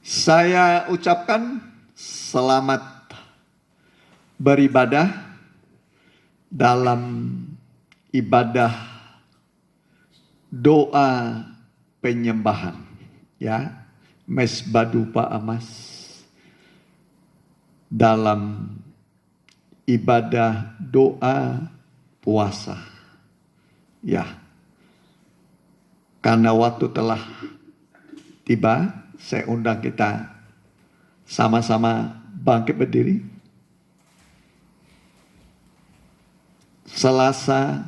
Saya ucapkan selamat beribadah dalam ibadah doa penyembahan, ya, Mesbadupa Amas, dalam ibadah doa puasa, ya. Karena waktu telah tiba, saya undang kita sama-sama bangkit berdiri. Selasa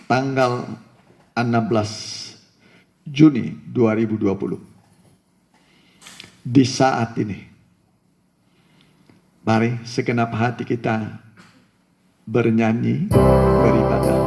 tanggal 16 Juni 2020. Di saat ini, mari segenap hati kita bernyanyi, beribadah.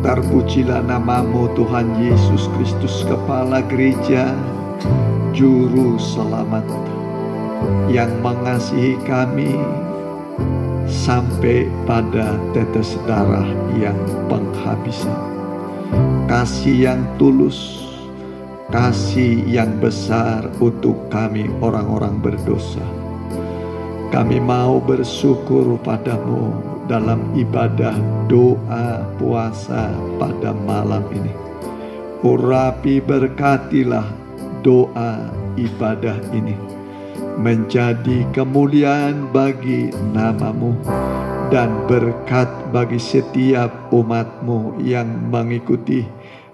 Terpujilah namamu Tuhan Yesus Kristus, Kepala Gereja, Juru Selamat, yang mengasihi kami sampai pada tetes darah yang penghabisan. Kasih yang tulus, kasih yang besar untuk kami orang-orang berdosa. Kami mau bersyukur padamu dalam ibadah doa puasa pada malam ini. Urapi, berkatilah doa ibadah ini menjadi kemuliaan bagi namamu dan berkat bagi setiap umatmu yang mengikuti,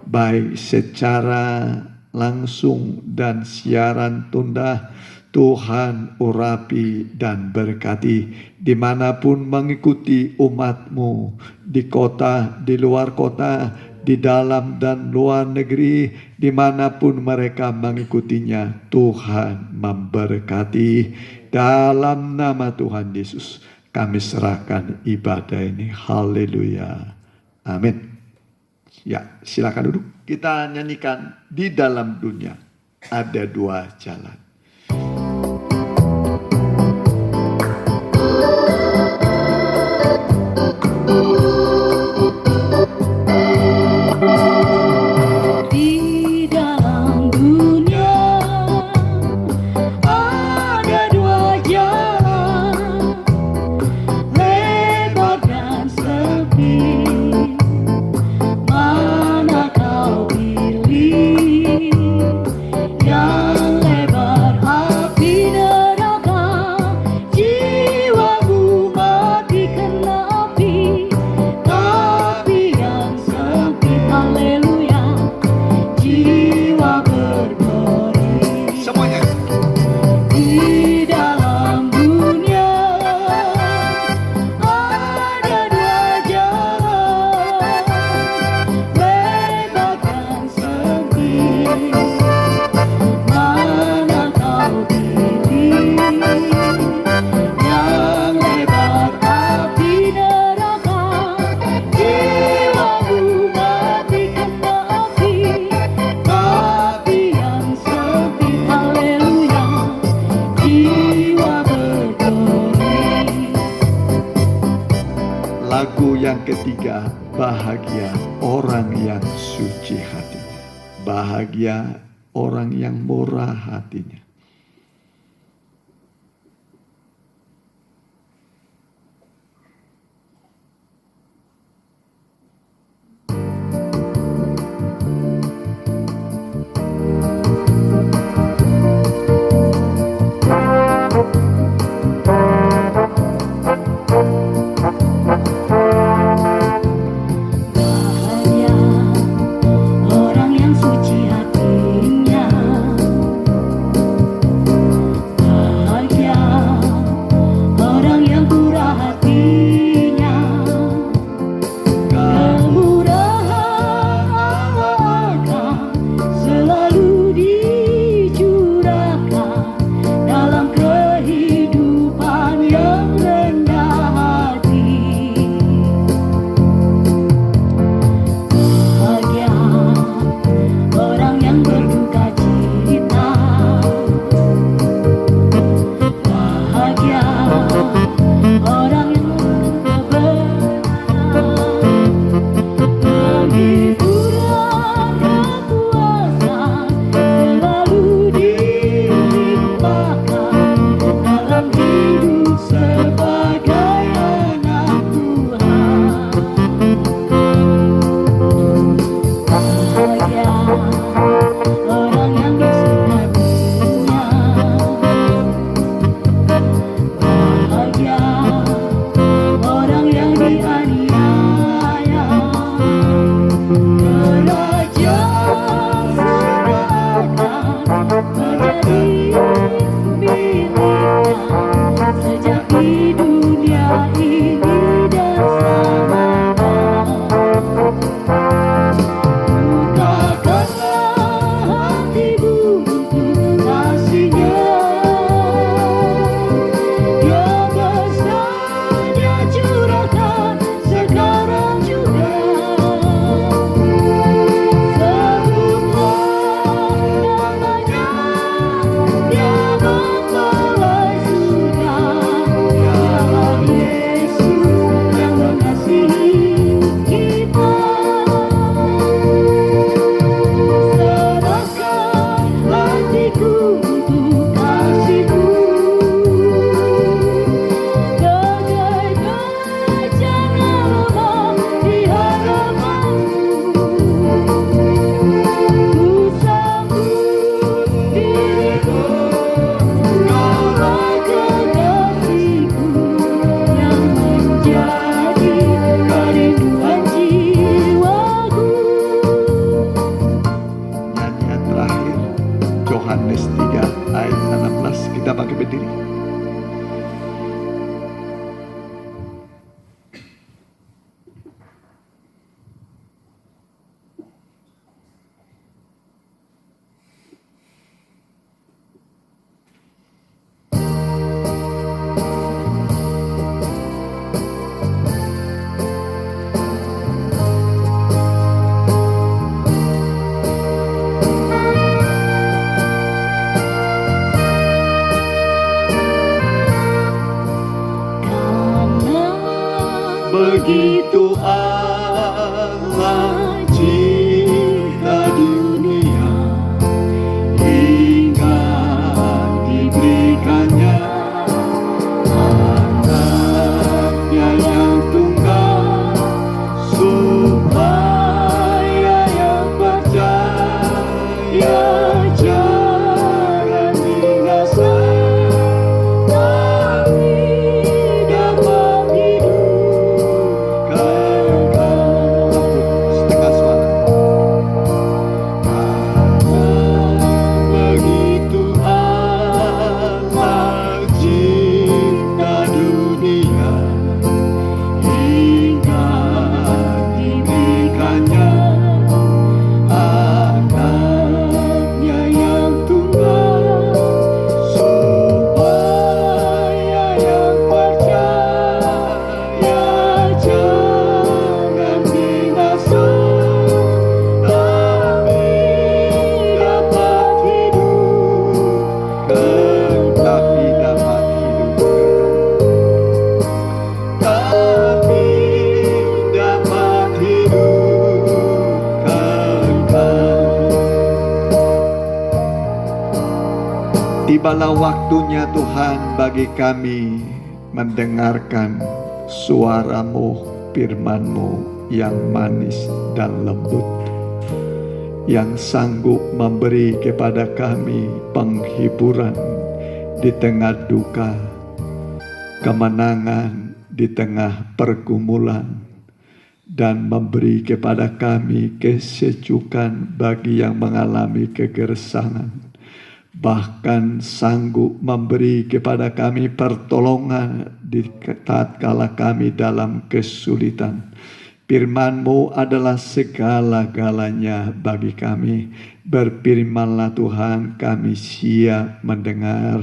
baik secara langsung dan siaran tunda. Tuhan urapi dan berkati dimanapun mengikuti umatmu, di kota, di luar kota, di dalam dan luar negeri, dimanapun mereka mengikutinya. Tuhan memberkati. Dalam nama Tuhan Yesus kami serahkan ibadah ini. Haleluya. Amin. Ya, silakan duduk. Kita nyanyikan Di Dalam Dunia Ada Dua Jalan. Lagu yang ketiga, bahagia orang yang suci hatinya. Bahagia orang yang murah hatinya. Yohanes 3 ayat 16. Kita pakai berdiri. Begitu Allah cinta dunia hingga diberikannya anaknya yang tunggal supaya yang percaya jangan binasa tapi dapat hidup. tibalah waktunya Tuhan bagi kami mendengarkan suara-Mu, firman-Mu yang manis dan lembut, yang sanggup memberi kepada kami penghiburan di tengah duka, kemenangan di tengah pergumulan, dan memberi kepada kami kesejukan bagi yang mengalami kegersangan, bahkan sanggup memberi kepada kami pertolongan di tatkala kami dalam kesulitan. Firman-Mu adalah segala-galanya bagi kami. Berfirmanlah Tuhan, kami siap mendengar.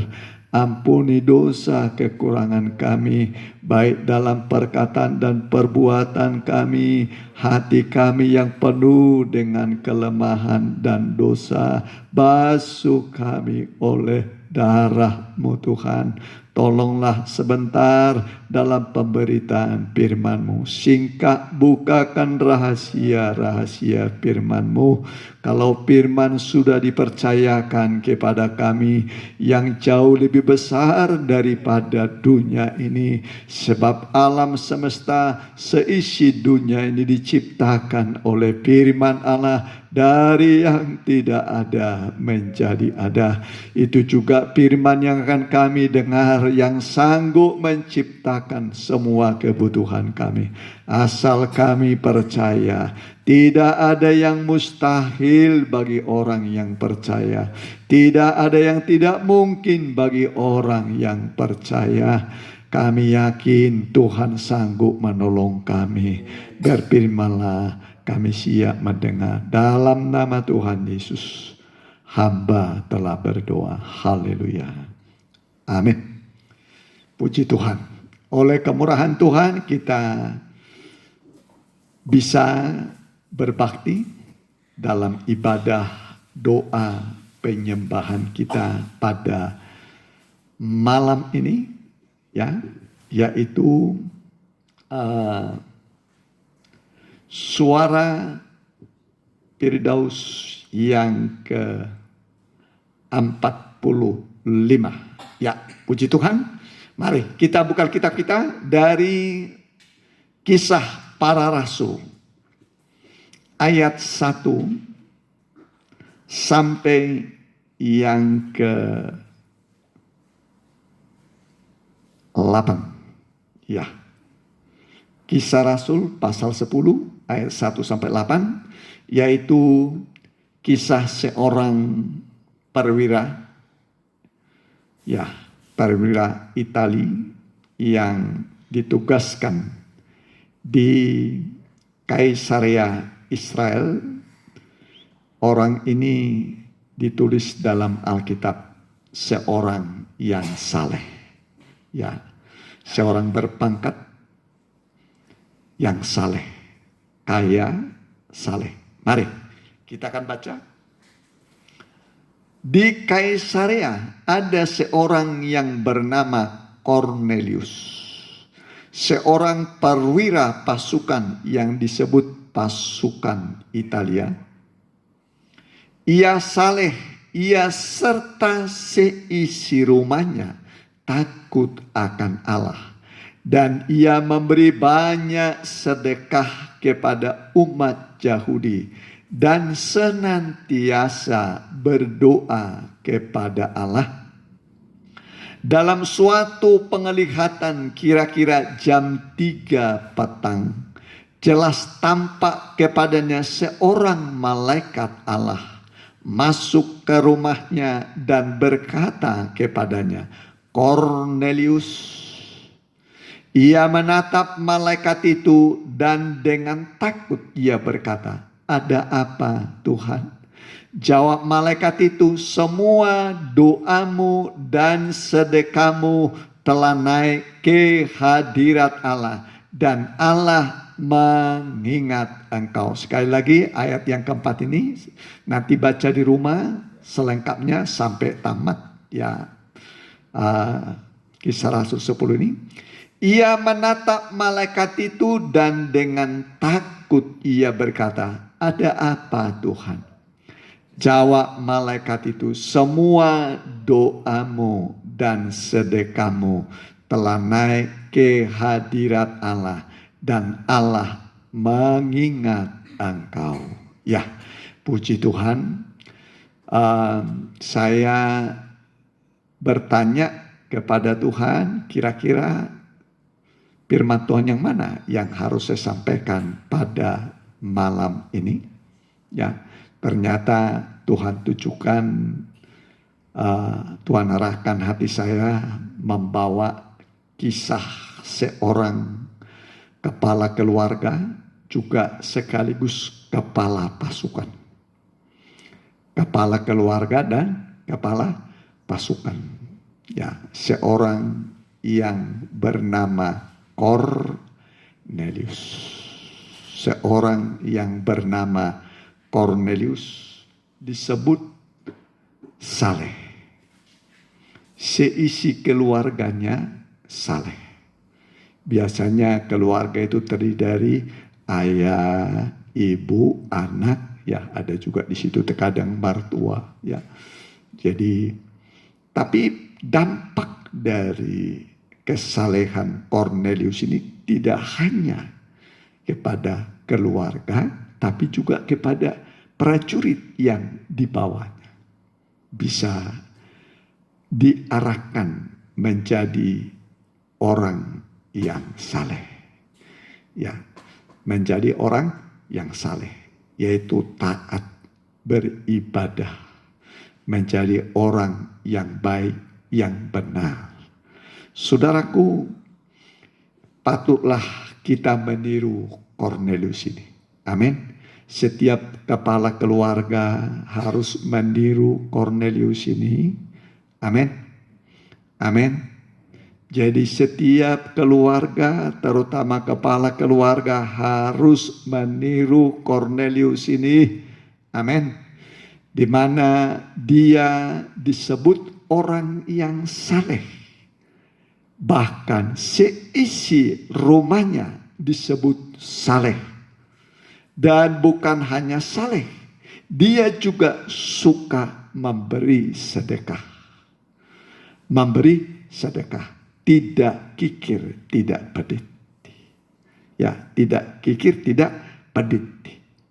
Ampuni dosa kekurangan kami, baik dalam perkataan dan perbuatan kami, hati kami yang penuh dengan kelemahan dan dosa. Basuh kami oleh darah-Mu Tuhan. Tolonglah sebentar dalam pemberitaan firman-Mu. Singkat bukakan rahasia-rahasia firman-Mu. Kalau firman sudah dipercayakan kepada kami yang jauh lebih besar daripada dunia ini. Sebab alam semesta seisi dunia ini diciptakan oleh firman Allah. Dari yang tidak ada menjadi ada. Itu juga firman yang akan kami dengar, yang sanggup menciptakan semua kebutuhan kami. Asal kami percaya, tidak ada yang mustahil bagi orang yang percaya. Tidak ada yang tidak mungkin bagi orang yang percaya. Kami yakin Tuhan sanggup menolong kami. Berfirmanlah, kami siap mendengar. Dalam nama Tuhan Yesus, hamba telah berdoa. Haleluya. Amin. Puji Tuhan. Oleh kemurahan Tuhan kita bisa berbakti dalam ibadah doa penyembahan kita pada malam ini, ya, yaitu suara Firdaus yang ke-45. Ya, puji Tuhan. Mari kita buka kitab kita dari Kisah Para Rasul ayat 1 sampai yang ke-8. Ya. Kisah Rasul pasal 10 ayat 1 sampai 8, yaitu kisah seorang perwira, ya, perwira Itali yang ditugaskan di Kaisarea Israel. Orang ini ditulis dalam Alkitab seorang yang saleh, ya, seorang berpangkat yang saleh, kaya, saleh. Mari kita akan baca. Di Kaisarea ada seorang yang bernama Cornelius, seorang perwira pasukan yang disebut pasukan Italia. Ia saleh, ia serta seisi rumahnya takut akan Allah. Dan ia memberi banyak sedekah kepada umat Yahudi dan senantiasa berdoa kepada Allah. Dalam suatu penglihatan kira-kira jam 3 petang, jelas tampak kepadanya seorang malaikat Allah masuk ke rumahnya dan berkata kepadanya, "Cornelius." Ia menatap malaikat itu dan dengan takut ia berkata, "Ada apa, Tuhan?" Jawab malaikat itu, "Semua doamu dan sedekahmu telah naik ke hadirat Allah dan Allah mengingat engkau." Sekali lagi ayat yang keempat ini nanti baca di rumah selengkapnya sampai tamat, ya. Kisah Rasul 10 ini. Ia menatap malaikat itu dan dengan takut ia berkata, "Ada apa, Tuhan?" Jawab malaikat itu, semua doamu dan sedekahmu telah naik ke hadirat Allah dan Allah mengingat engkau. Ya, puji Tuhan. Saya bertanya kepada Tuhan, kira-kira firman Tuhan yang mana yang harus saya sampaikan pada malam ini? Ya, ternyata Tuhan tujukan, Tuhan arahkan hati saya membawa kisah seorang kepala keluarga, juga sekaligus kepala pasukan. Kepala keluarga dan kepala pasukan. Ya, seorang yang bernama Kornelius. Seorang yang bernama Kornelius disebut saleh. Seisi keluarganya saleh. Biasanya keluarga itu terdiri dari ayah, ibu, anak, ya ada juga di situ terkadang mertua, ya. Jadi, tapi dampak dari kesalehan Kornelius ini tidak hanya kepada keluarga, tapi juga kepada prajurit yang dibawanya. Bisa diarahkan menjadi orang yang saleh. Ya, menjadi orang yang saleh, yaitu taat, beribadah, menjadi orang yang baik, yang benar. Saudaraku, patutlah kita meniru Kornelius ini. Amin. Setiap kepala keluarga harus meniru Kornelius ini. Amin. Amin. Jadi setiap keluarga, terutama kepala keluarga, harus meniru Kornelius ini. Amin. Di mana dia disebut orang yang saleh. Bahkan seisi rumahnya disebut saleh. Dan bukan hanya saleh, dia juga suka memberi sedekah. Memberi sedekah, tidak kikir, tidak pedit. Ya, tidak kikir, tidak pedit.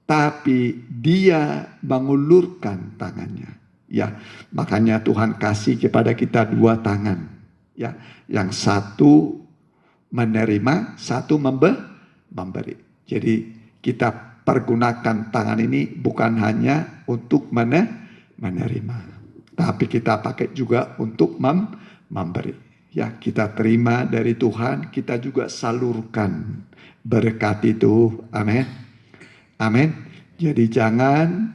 Tapi dia mengulurkan tangannya. Ya, makanya Tuhan kasih kepada kita dua tangan. Ya, yang satu menerima, satu memberi. Jadi kita pergunakan tangan ini bukan hanya untuk menerima, tapi kita pakai juga untuk memberi. Ya, kita terima dari Tuhan, kita juga salurkan berkat itu. Amin. Amin. Jadi jangan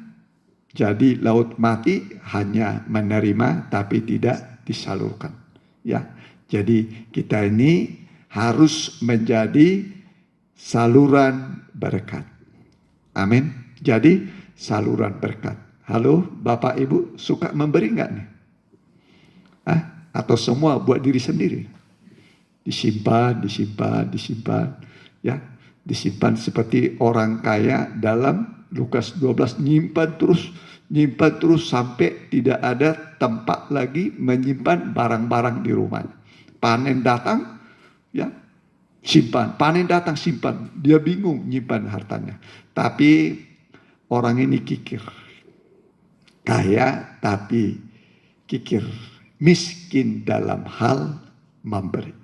jadi laut mati hanya menerima tapi tidak disalurkan. Ya, jadi kita ini harus menjadi saluran berkat. Amin. Jadi saluran berkat. Halo Bapak Ibu, suka memberi nggak nih? Atau semua buat diri sendiri? Disimpan, disimpan, disimpan. Ya, disimpan seperti orang kaya dalam Lukas 12, nyimpan terus sampai tidak ada tempat lagi menyimpan barang-barang di rumah. Panen datang, ya simpan. Panen datang, simpan. Dia bingung nyimpan hartanya. Tapi orang ini kikir. Kaya tapi kikir. Miskin dalam hal memberi.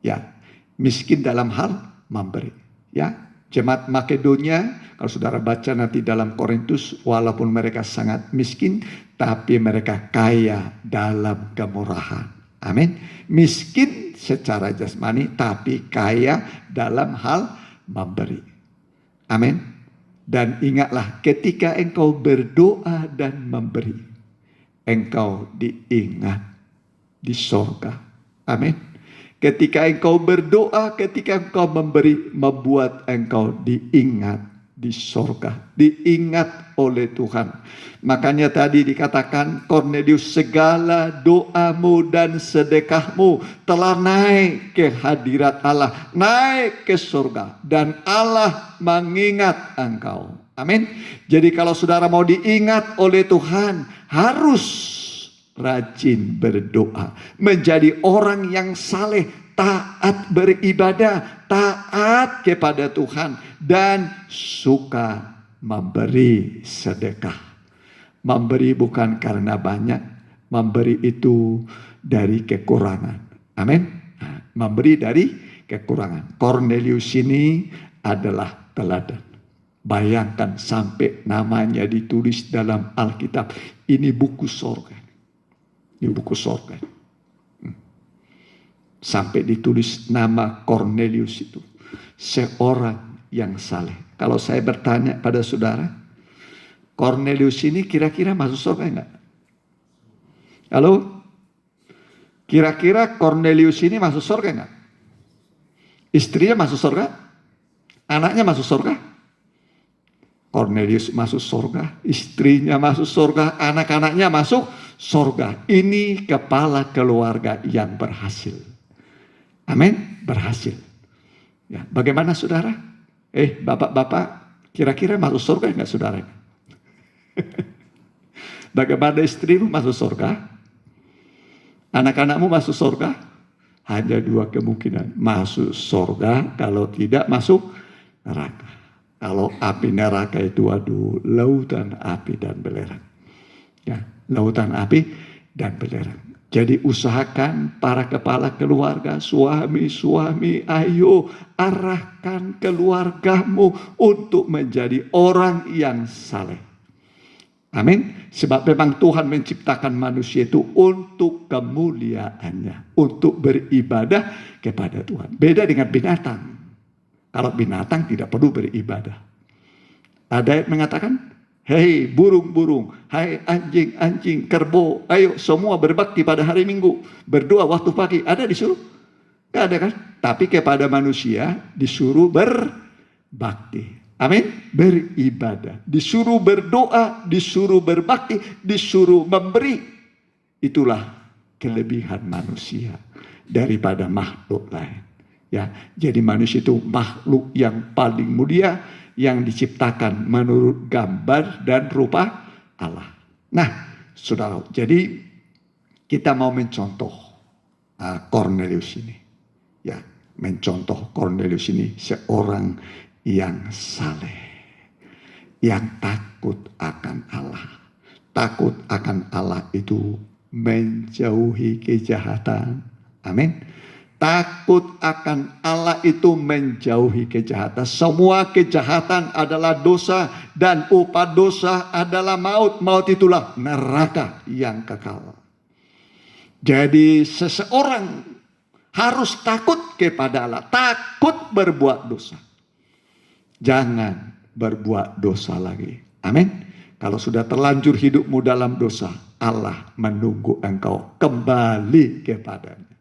Ya, miskin dalam hal memberi. Ya, jemaat Makedonia, kalau saudara baca nanti dalam Korintus, walaupun mereka sangat miskin, tapi mereka kaya dalam kemurahan. Amin. Miskin secara jasmani, tapi kaya dalam hal memberi. Amin. Dan ingatlah, ketika engkau berdoa dan memberi, engkau diingat di sorga. Amin. Ketika engkau berdoa, ketika engkau memberi, membuat engkau diingat di sorga. Diingat oleh Tuhan. Makanya tadi dikatakan, Kornelius, segala doamu dan sedekahmu telah naik ke hadirat Allah. Naik ke sorga. Dan Allah mengingat engkau. Amin. Jadi kalau saudara mau diingat oleh Tuhan, harus rajin berdoa. Menjadi orang yang saleh, taat beribadah, taat kepada Tuhan. Dan suka memberi sedekah. Memberi bukan karena banyak. Memberi itu dari kekurangan. Amin. Nah, memberi dari kekurangan. Cornelius ini adalah teladan. Bayangkan sampai namanya ditulis dalam Alkitab. Ini buku sorga. Ini buku sorga. Sampai ditulis nama Cornelius itu. Seorang yang saleh. Kalau saya bertanya pada saudara, Cornelius ini kira-kira masuk surga enggak? Halo? Kira-kira Cornelius ini masuk surga enggak? Istrinya masuk surga? Anaknya masuk surga? Cornelius masuk surga, istrinya masuk surga, anak-anaknya masuk surga. Ini kepala keluarga yang berhasil. Amin, berhasil. Ya, bagaimana saudara? Bapak-bapak, kira-kira masuk surga enggak saudara? Bagaimana istrimu masuk surga? Anak-anakmu masuk surga? Hanya dua kemungkinan. Masuk surga, kalau tidak masuk neraka. Kalau api neraka itu, lautan api dan belerang. Ya, lautan api dan belerang. Jadi usahakan para kepala keluarga, suami-suami, ayo arahkan keluargamu untuk menjadi orang yang saleh. Amin. Sebab memang Tuhan menciptakan manusia itu untuk kemuliaannya, untuk beribadah kepada Tuhan. Beda dengan binatang. Kalau binatang tidak perlu beribadah. Ada yang mengatakan, hei burung-burung, hai anjing-anjing, kerbau, ayo semua berbakti pada hari Minggu. Berdoa waktu pagi. Ada disuruh? Gak ada kan? Tapi kepada manusia disuruh berbakti. Amin. Beribadah. Disuruh berdoa, disuruh berbakti, disuruh memberi. Itulah kelebihan manusia daripada makhluk lain. Ya, jadi manusia itu makhluk yang paling mulia yang diciptakan menurut gambar dan rupa Allah. Nah, saudara, jadi kita mau mencontoh Cornelius ini. Ya, mencontoh Cornelius ini seorang yang saleh, yang takut akan Allah. Takut akan Allah itu menjauhi kejahatan. Amin. Takut akan Allah itu menjauhi kejahatan. Semua kejahatan adalah dosa dan upah dosa adalah maut. Maut itulah neraka yang kekal. Jadi seseorang harus takut kepada Allah. Takut berbuat dosa. Jangan berbuat dosa lagi. Amin. Kalau sudah terlanjur hidupmu dalam dosa, Allah menunggu engkau kembali kepadanya.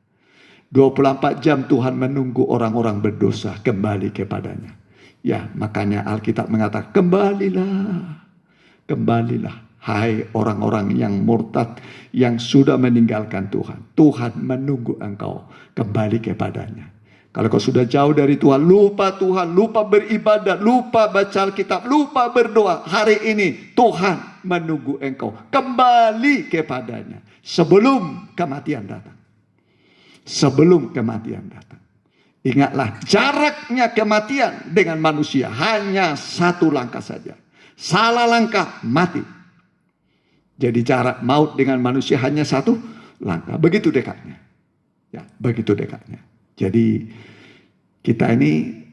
24 jam Tuhan menunggu orang-orang berdosa kembali kepadanya. Ya, makanya Alkitab mengatakan, kembalilah. Hai orang-orang yang murtad, yang sudah meninggalkan Tuhan. Tuhan menunggu engkau kembali kepadanya. Kalau kau sudah jauh dari Tuhan, lupa Tuhan, lupa beribadah, lupa baca Alkitab, lupa berdoa. Hari ini Tuhan menunggu engkau kembali kepadanya sebelum kematian datang. Sebelum kematian datang. Ingatlah, jaraknya kematian dengan manusia hanya satu langkah saja. Salah langkah, mati. Jadi jarak maut dengan manusia hanya satu langkah. Begitu dekatnya. Ya, begitu dekatnya. Jadi kita ini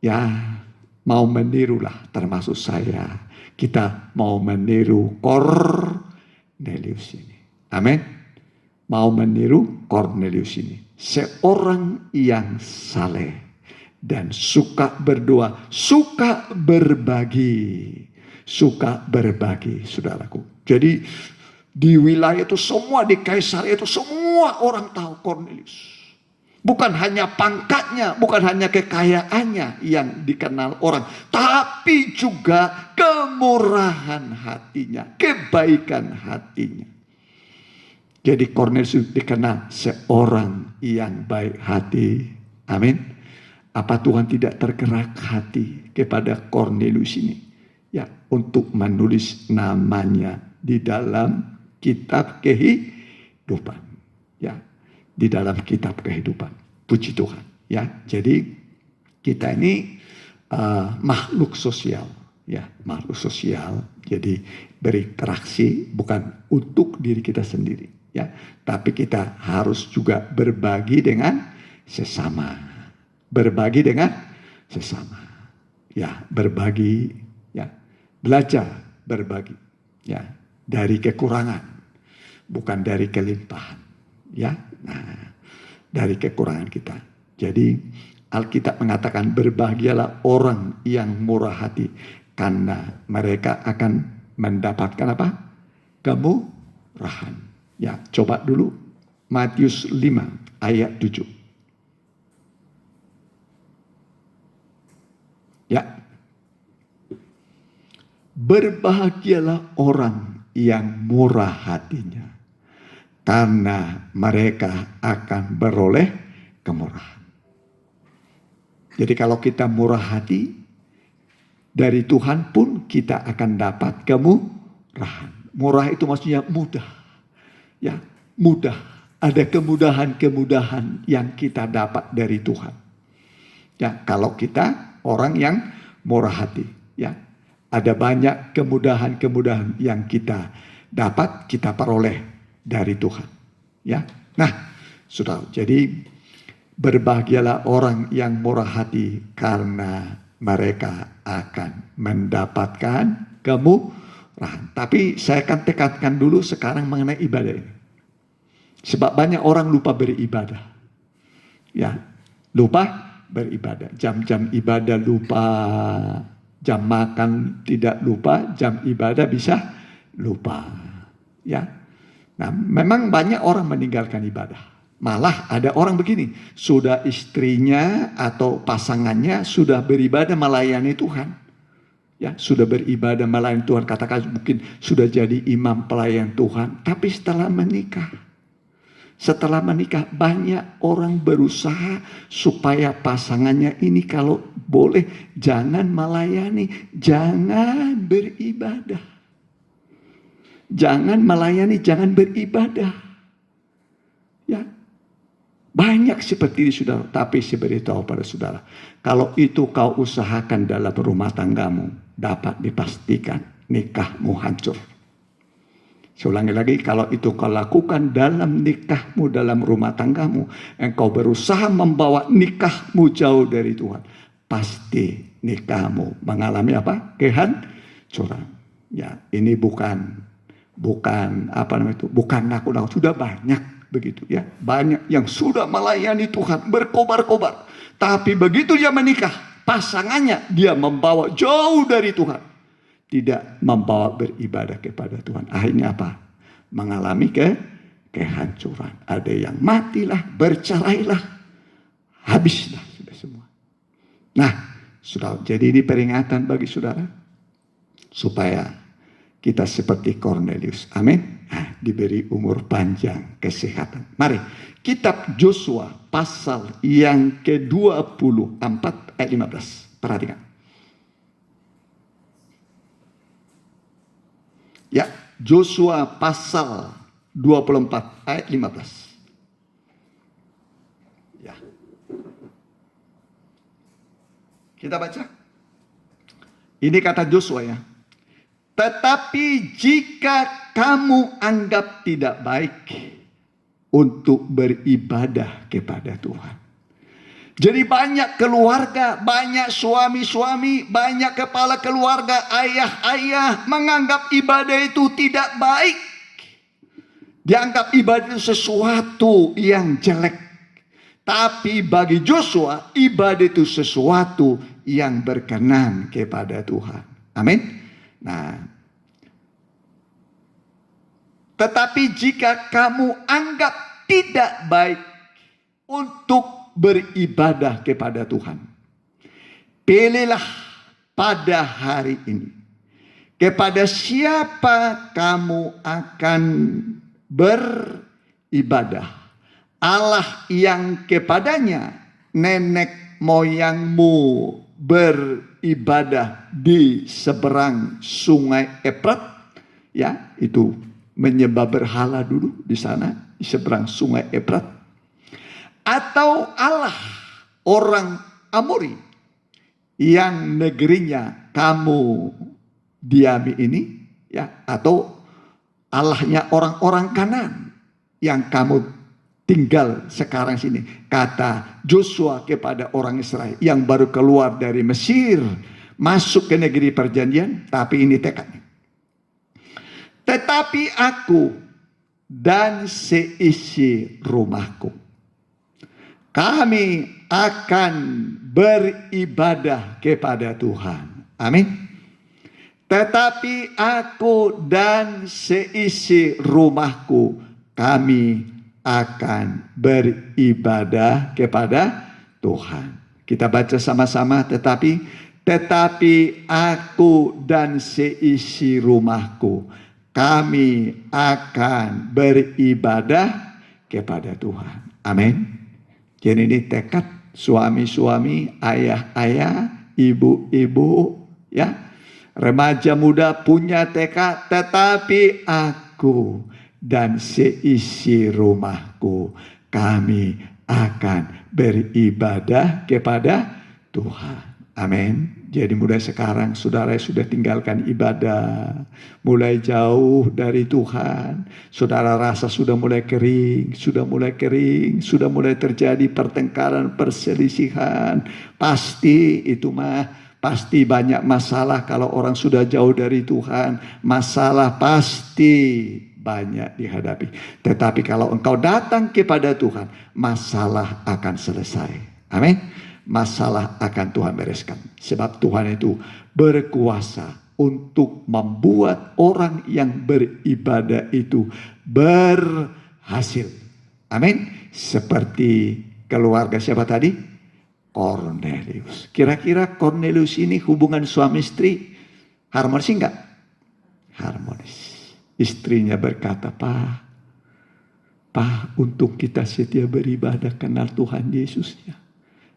ya mau menirulah, termasuk saya. Kita mau meniru Cornelius ini. Amin. Mau meniru Cornelius ini. Seorang yang saleh dan suka berdoa, suka berbagi. Suka berbagi, saudaraku. Jadi di wilayah itu semua, di Kaisaria itu semua orang tahu Cornelius. Bukan hanya pangkatnya, bukan hanya kekayaannya yang dikenal orang, tapi juga kemurahan hatinya, kebaikan hatinya. Jadi Cornelius dikenal seorang yang baik hati. Amin. Apa Tuhan tidak tergerak hati kepada Cornelius ini? ya, untuk menulis namanya di dalam kitab kehidupan, ya, di dalam kitab kehidupan. Puji Tuhan, ya. Jadi kita ini makhluk sosial, ya, makhluk sosial. Jadi berinteraksi bukan untuk diri kita sendiri, ya, tapi kita harus juga berbagi dengan sesama, berbagi dengan sesama, ya, berbagi, ya, belajar berbagi, ya, dari kekurangan, bukan dari kelimpahan, ya. Nah, dari kekurangan kita. Jadi Alkitab mengatakan berbahagialah orang yang murah hati karena mereka akan mendapatkan apa? Kemurahan. Ya, coba dulu Matius 5 ayat 7. Ya. Berbahagialah orang yang murah hatinya karena mereka akan beroleh kemurahan. Jadi kalau kita murah hati, dari Tuhan pun kita akan dapat kemurahan. Murah itu maksudnya mudah. Ya, mudah. Ada kemudahan-kemudahan yang kita dapat dari Tuhan. Ya, kalau kita orang yang murah hati, ya. Ada banyak kemudahan-kemudahan yang kita dapat, kita peroleh dari Tuhan. Ya. Nah, saudara, jadi berbahagialah orang yang murah hati karena mereka akan mendapatkan kemurahan. Tapi saya akan tekankan dulu sekarang mengenai ibadah ini. Sebab banyak orang lupa beribadah. Ya, lupa beribadah. Jam-jam ibadah lupa. Jam makan tidak lupa, jam ibadah bisa lupa. Ya. Nah, memang banyak orang meninggalkan ibadah. Malah ada orang begini, sudah istrinya atau pasangannya sudah beribadah melayani Tuhan. Ya, sudah beribadah melayani Tuhan, katakan mungkin sudah jadi imam pelayan Tuhan, tapi setelah menikah banyak orang berusaha supaya pasangannya ini kalau boleh jangan melayani, jangan beribadah. Jangan melayani, jangan beribadah. Ya. Banyak seperti ini saudara, tapi saya beritahu pada saudara, kalau itu kau usahakan dalam rumah tanggamu, dapat dipastikan nikahmu hancur. Saya ulangi lagi, kalau itu kau lakukan dalam nikahmu, dalam rumah tanggamu, engkau berusaha membawa nikahmu jauh dari Tuhan, pasti nikahmu mengalami apa? Kehancuran. Ya, ini bukan apa namanya itu, bukan nakut-nakut, sudah banyak. Begitu ya, banyak yang sudah melayani Tuhan berkobar-kobar, tapi begitu dia menikah, pasangannya dia membawa jauh dari Tuhan, tidak membawa beribadah kepada Tuhan. Akhirnya apa? Mengalami kehancuran. Ada yang matilah, bercerailah, habislah sudah semua. Nah, saudara, jadi ini peringatan bagi saudara supaya kita seperti Cornelius. Amin. Nah, diberi umur panjang, kesehatan. Mari, kitab Yosua pasal yang ke-24 ayat 15. Perhatikan. Ya, Yosua pasal 24 ayat 15. Ya. Kita baca. Ini kata Yosua ya. Tetapi jika kamu anggap tidak baik untuk beribadah kepada Tuhan. Jadi banyak keluarga, banyak suami-suami, banyak kepala keluarga, ayah-ayah menganggap ibadah itu tidak baik. Dianggap ibadah itu sesuatu yang jelek. Tapi bagi Yosua, ibadah itu sesuatu yang berkenan kepada Tuhan. Amin. Nah, tetapi jika kamu anggap tidak baik untuk beribadah kepada Tuhan, pilihlah pada hari ini kepada siapa kamu akan beribadah. Allah yang kepadanya nenek moyangmu beribadah di seberang sungai Efrat, ya, itu menyembah berhala dulu di sana di seberang sungai Efrat, atau Allah orang Amori yang negerinya kamu diami ini, ya, atau Allahnya orang-orang Kanaan yang kamu tinggal sekarang sini. Kata Joshua kepada orang Israel yang baru keluar dari Mesir masuk ke negeri perjanjian, tapi ini tekadnya. Tetapi aku dan seisi rumahku, kami akan beribadah kepada Tuhan. Amin. Tetapi aku dan seisi rumahku, kami akan beribadah kepada Tuhan. Kita baca sama-sama. Tetapi aku dan seisi rumahku, kami akan beribadah kepada Tuhan. Amin. Jadi ini tekad suami-suami, ayah-ayah, ibu-ibu, ya, remaja muda punya tekad. Tetapi aku dan seisi rumahku, kami akan beribadah kepada Tuhan. Amin. Jadi mulai sekarang saudara sudah tinggalkan ibadah, mulai jauh dari Tuhan. Saudara rasa sudah mulai kering, sudah mulai terjadi pertengkaran, perselisihan. Pasti banyak masalah kalau orang sudah jauh dari Tuhan. Masalah pasti banyak dihadapi. Tetapi kalau engkau datang kepada Tuhan, masalah akan selesai. Amin. Masalah akan Tuhan bereskan. Sebab Tuhan itu berkuasa untuk membuat orang yang beribadah itu berhasil. Amin. Seperti keluarga siapa tadi? Cornelius. Kira-kira Cornelius ini hubungan suami istri harmonis enggak? Harmonis. Istrinya berkata, Pak, untuk kita setia beribadah kenal Tuhan Yesus, ya.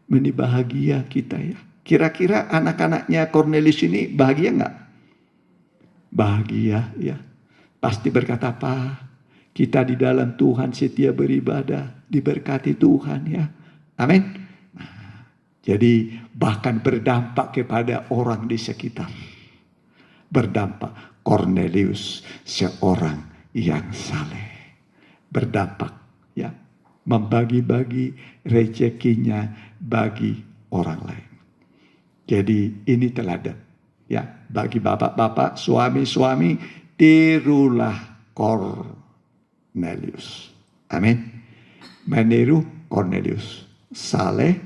Ini bahagia kita, ya. Kira-kira anak-anaknya Cornelius ini bahagia enggak? Bahagia, ya. Pasti berkata, Pak, kita di dalam Tuhan setia beribadah, diberkati Tuhan, ya. Amin. Nah, jadi bahkan berdampak kepada orang di sekitar. Berdampak. Cornelius seorang yang saleh. Berdampak, ya. Membagi-bagi rezekinya bagi orang lain. Jadi ini teladan, ya, bagi bapak-bapak, suami-suami, tirulah Cornelius. Amin. Meniru Cornelius. Saleh,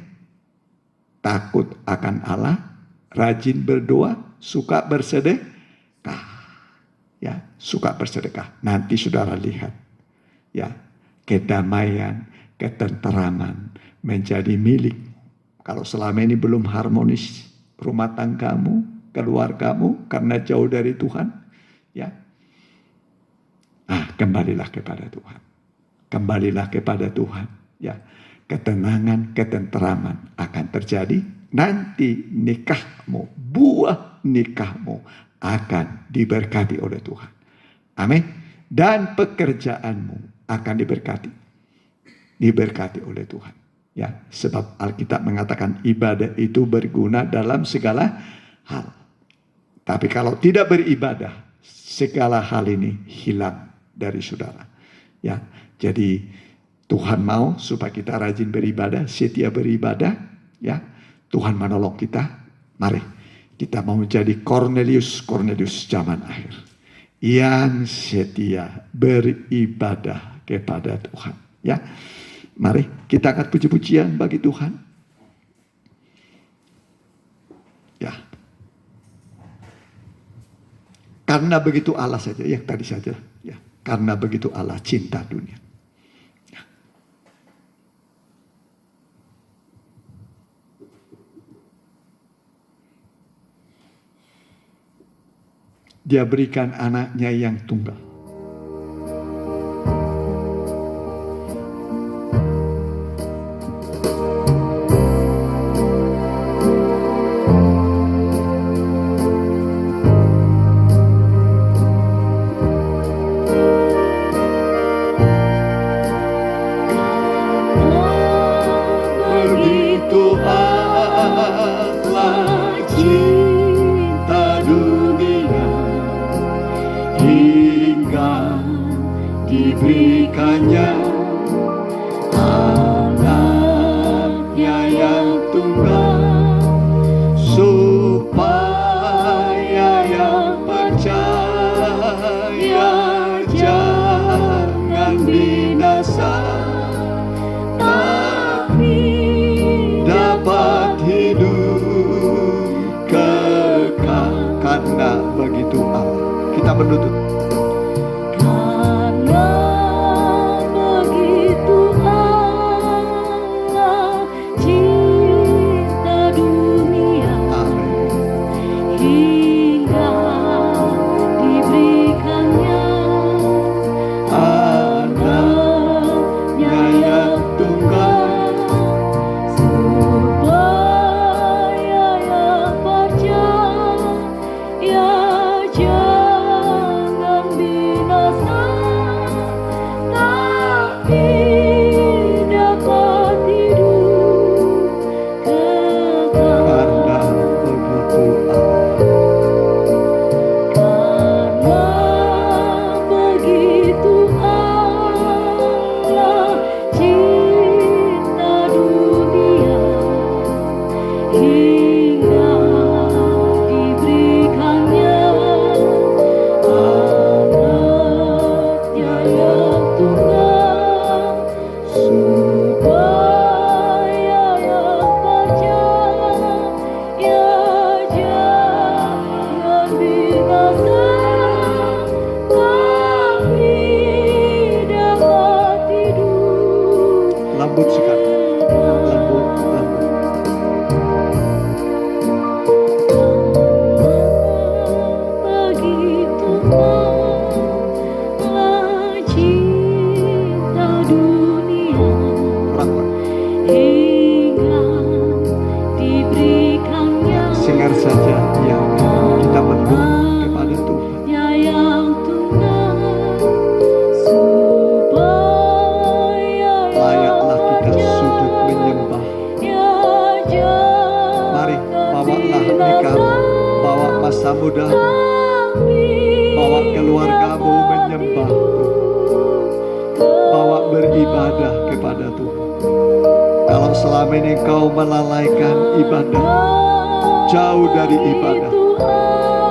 takut akan Allah, rajin berdoa, suka bersedekah. Ya, suka bersedekah. Nanti saudara lihat, ya, kedamaian, ketenteraman menjadi milik. Kalau selama ini belum harmonis rumah tanggamu, keluargamu karena jauh dari Tuhan, ya, kembalilah kepada Tuhan. Kembalilah kepada Tuhan, ya. Ketenangan, ketenteraman akan terjadi. Nanti nikahmu, buah nikahmu akan diberkati oleh Tuhan. Amin. Dan pekerjaanmu akan diberkati. Diberkati oleh Tuhan. Ya, sebab Alkitab mengatakan ibadah itu berguna dalam segala hal. Tapi kalau tidak beribadah, segala hal ini hilang dari saudara. Ya, jadi Tuhan mau supaya kita rajin beribadah, setia beribadah, ya. Tuhan menolong kita. Mari kita mau menjadi Cornelius zaman akhir yang setia beribadah kepada Tuhan, ya. Mari kita angkat puji-pujian bagi Tuhan, ya. Karena begitu Allah saja, ya, tadi saja, ya. Karena begitu Allah cinta dunia. Dia berikan anaknya yang tunggal. menuntut. Karena begitu Allah cinta dunia, hingga diberikannya anaknya yang tunggal, supaya yang percaya jangan binasa, tapi dapat hidup kekal. Karena begitu Karena begitu Allah cinta dunia, hingga diberikannya anaknya yang tunggal, supaya yang percaya jangan binasa, tapi dapat hidup lembut sekali. Lembut. Begitu Allah cinta dunia, hingga diberikannya Dengar saja yang kita berdoa kepada Tuhan. yang tunggal, supaya Layaklah kita sujud menyembah. Mari bawalah nikahmu, bawa masa muda, bawa keluargamu menyembah Tuhan, bawa beribadah kepada Tuhan. Kalau selama ini kau melalaikan ibadah, jauh dari ibadah.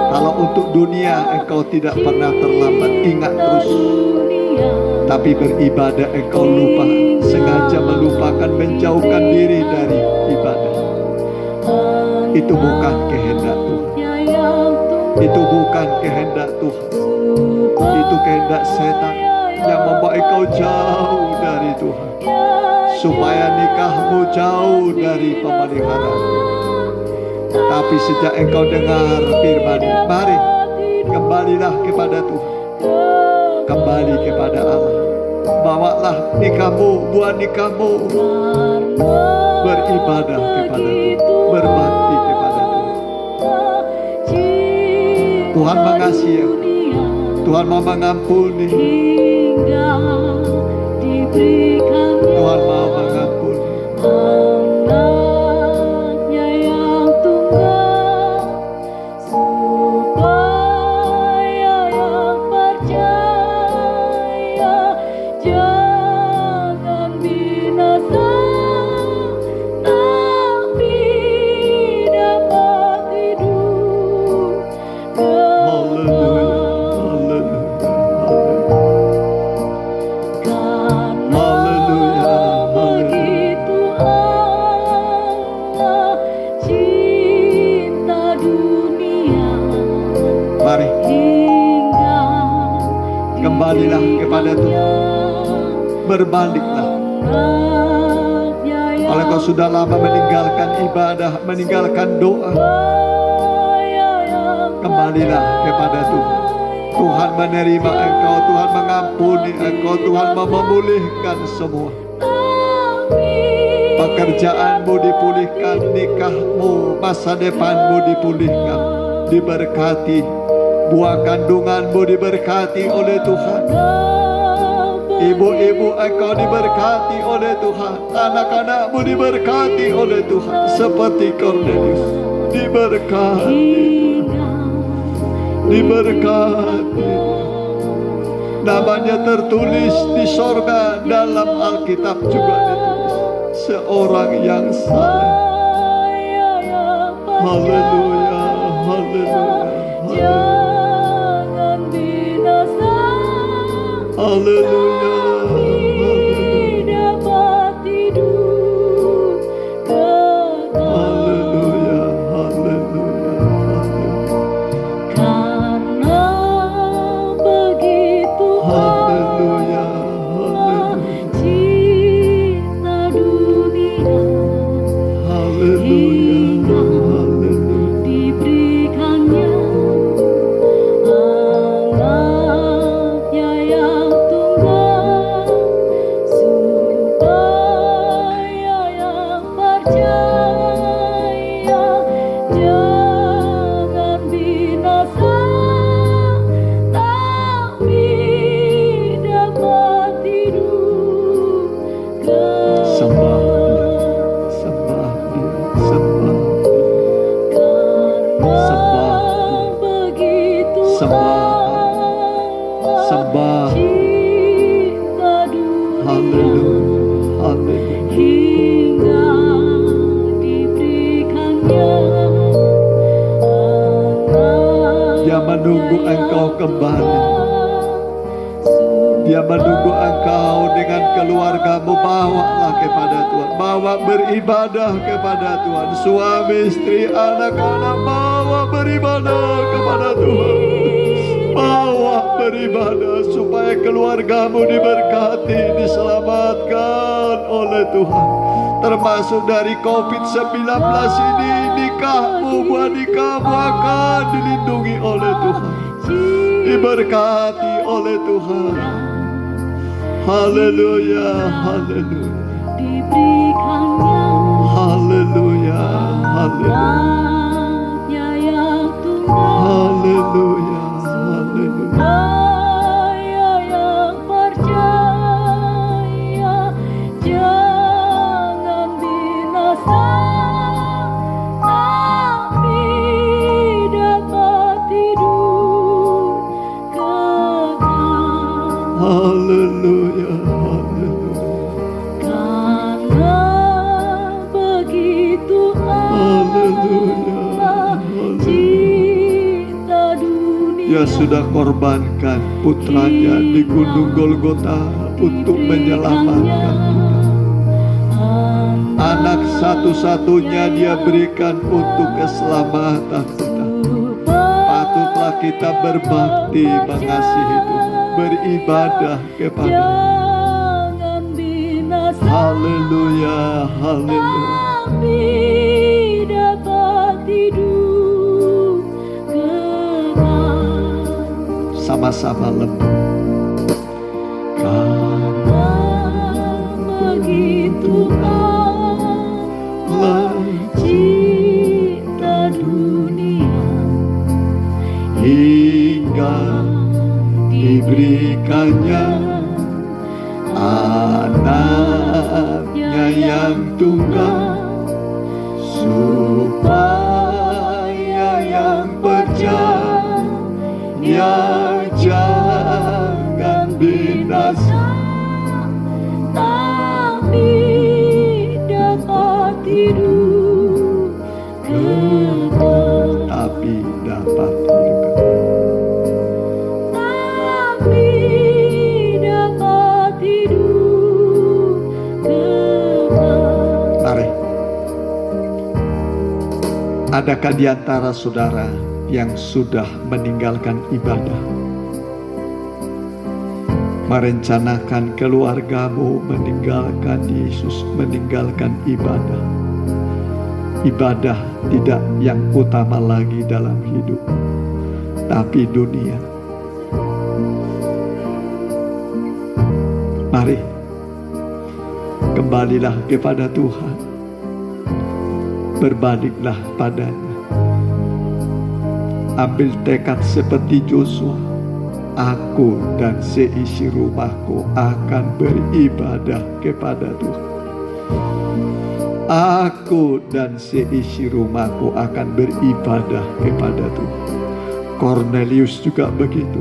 Kalau untuk dunia engkau tidak pernah terlambat, ingat terus. Tapi beribadah engkau lupa, sengaja melupakan, menjauhkan diri dari ibadah. Itu bukan kehendak Tuhan. Itu bukan kehendak Tuhan. Itu kehendak setan yang membawa engkau jauh dari Tuhan, supaya nikahmu jauh dari pemeliharaan. Tapi sejak engkau dengar firman, mari kembalilah kepada Tuhan, kembali kepada Allah. Bawalah nikahmu, buat nikahmu, beribadah kepada Tuhan, berbakti kepada Tuhan. Tuhan mengasihi, Tuhan mau mengampuni, Tuhan mau mengampuni. Anaknya yang tunggal, supaya yang percaya jangan binasa, tapi dapat hidup kekal. Karena begitu Allah cinta dunia, Mari hingga kembalilah kepada Tuhan, berbaliklah. Kalau kau sudah lama meninggalkan ibadah, meninggalkan doa, kembalilah kepada Tuhan. Tuhan menerima engkau, Tuhan mengampuni engkau, Tuhan mau memulihkan semua. Pekerjaanmu dipulihkan, nikahmu, masa depanmu dipulihkan, diberkati. Buah kandunganmu diberkati oleh Tuhan. Ibu-ibu engkau diberkati oleh Tuhan, anak-anakmu diberkati oleh Tuhan, seperti Kornelius diberkati. Diberkati, namanya tertulis di sorga, dalam Alkitab juga ditulis, seorang yang saleh. Haleluya, haleluya, Jangan binasa, haleluya, dapat hidup kekal. haleluya, haleluya, haleluya. Karena Dia menunggu Engkau kembali. Dia menunggu Engkau dengan keluargamu. Bawalah kepada Tuhan. Bawa beribadah kepada Tuhan. Suami, istri, anak-anak, bawa beribadah kepada Tuhan. Bawa beribadah supaya keluargamu diberkati, diselamatkan oleh Tuhan. Termasuk dari COVID-19 ini, nikahmu, buah nikahmu akan dilindungi oleh Tuhan. Diberkati oleh Tuhan. Haleluya, haleluya. Diberikannya Haleluya, haleluya. anaknya yang tunggal, Haleluya, haleluya. supaya yang percaya jangan binasa, tapi dapat hidup kekal. Haleluya, haleluya. Karena begitu Haleluya, amat haleluya. cinta dunia, Dia sudah korbankan putranya di Gunung Golgota untuk menyelamatkan kita. Anak satu-satunya Dia berikan untuk keselamatan kita. Patutlah kita berbakti, mengasihi Tuhan, beribadah kepada jangan binasa, Haleluya, haleluya. tapi dapat hidup kekal. Sama-sama lembut. Karena begitu amat cinta dunia, Hingga diberikannya anaknya yang tunggal, supaya yang percaya jangan binasa, tapi dapat hidup kekal. tapi dapat hidup. Tapi dapat hidup kekal. Mari. Adakah di antara saudara yang sudah meninggalkan ibadah? Merencanakan keluargamu meninggalkan Yesus, meninggalkan ibadah. Ibadah tidak yang utama lagi dalam hidup, tapi dunia. Mari, kembalilah kepada Tuhan. Berbaliklah padanya. Ambil tekad seperti Joshua. Aku dan seisi rumahku akan beribadah kepada Tuhan. Aku dan seisi rumahku akan beribadah kepada Tuhan. Cornelius juga begitu.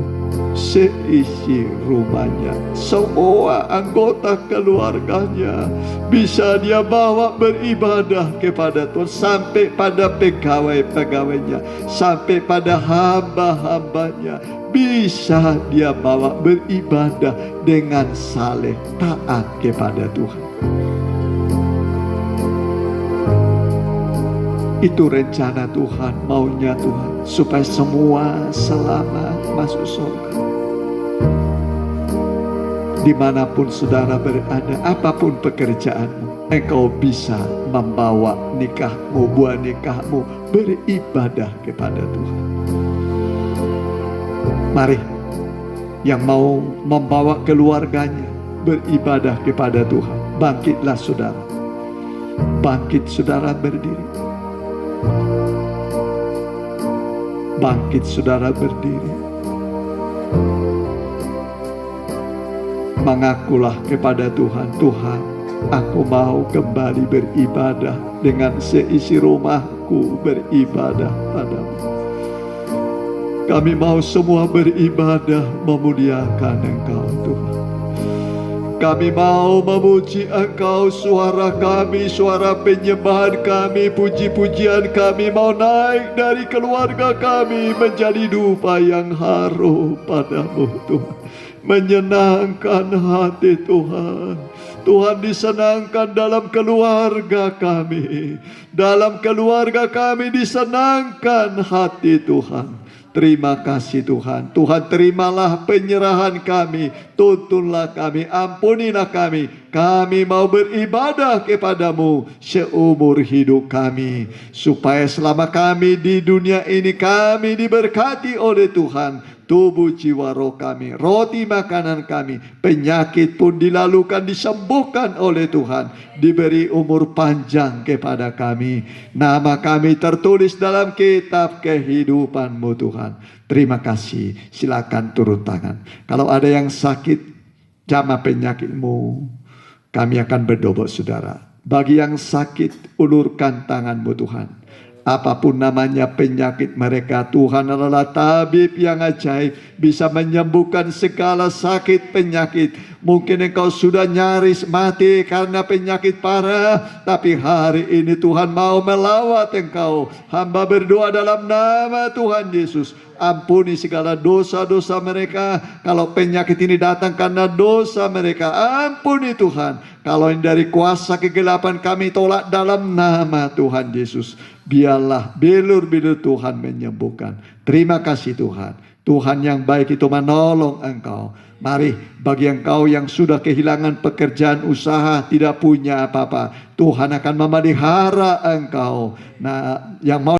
Seisi rumahnya, semua anggota keluarganya bisa dia bawa beribadah kepada Tuhan. Sampai pada pegawai-pegawainya, sampai pada hamba-hambanya, bisa dia bawa beribadah dengan saleh, taat kepada Tuhan. Itu rencana Tuhan, maunya Tuhan, supaya semua selamat masuk surga. Dimanapun saudara berada, apapun pekerjaanmu, engkau bisa membawa nikahmu, buah nikahmu, beribadah kepada Tuhan. Mari, yang mau membawa keluarganya beribadah kepada Tuhan, bangkitlah saudara. Bangkit saudara, berdiri. Bangkit saudara, berdiri. Mengakulah kepada Tuhan, Tuhan, aku mau kembali beribadah dengan seisi rumahku, beribadah padamu. Kami mau semua beribadah memuliakan Engkau Tuhan. Kami mau memuji Engkau, suara kami, suara penyembahan kami, puji-pujian kami mau naik dari keluarga kami menjadi dupa yang harum padamu Tuhan. Menyenangkan hati Tuhan. Tuhan disenangkan dalam keluarga kami. Dalam keluarga kami disenangkan hati Tuhan. Terima kasih Tuhan. Tuhan terimalah penyerahan kami. Tuntunlah kami, ampunilah kami. Kami mau beribadah kepadamu seumur hidup kami. Supaya selama kami di dunia ini kami diberkati oleh Tuhan. Tubuh jiwa roh kami, roti makanan kami, penyakit pun dilalukan, disembuhkan oleh Tuhan. Diberi umur panjang kepada kami. Nama kami tertulis dalam kitab kehidupan-Mu Tuhan. Terima kasih. Silakan turun tangan. Kalau ada yang sakit, jamah penyakitmu, kami akan berdoa saudara. Bagi yang sakit, ulurkan tangan-Mu Tuhan. Apapun namanya penyakit mereka, Tuhan adalah tabib yang ajaib, bisa menyembuhkan segala sakit penyakit. Mungkin engkau sudah nyaris mati karena penyakit parah, tapi hari ini Tuhan mau melawat engkau. Hamba berdoa dalam nama Tuhan Yesus, ampuni segala dosa-dosa mereka. Kalau penyakit ini datang karena dosa mereka, ampuni Tuhan. Kalau ini dari kuasa kegelapan, kami tolak dalam nama Tuhan Yesus. Biarlah bilur-bilur Tuhan menyembuhkan. Terima kasih Tuhan. Tuhan yang baik itu menolong engkau. Mari bagi engkau yang sudah kehilangan pekerjaan usaha, tidak punya apa-apa, Tuhan akan memelihara engkau. Nah, yang mau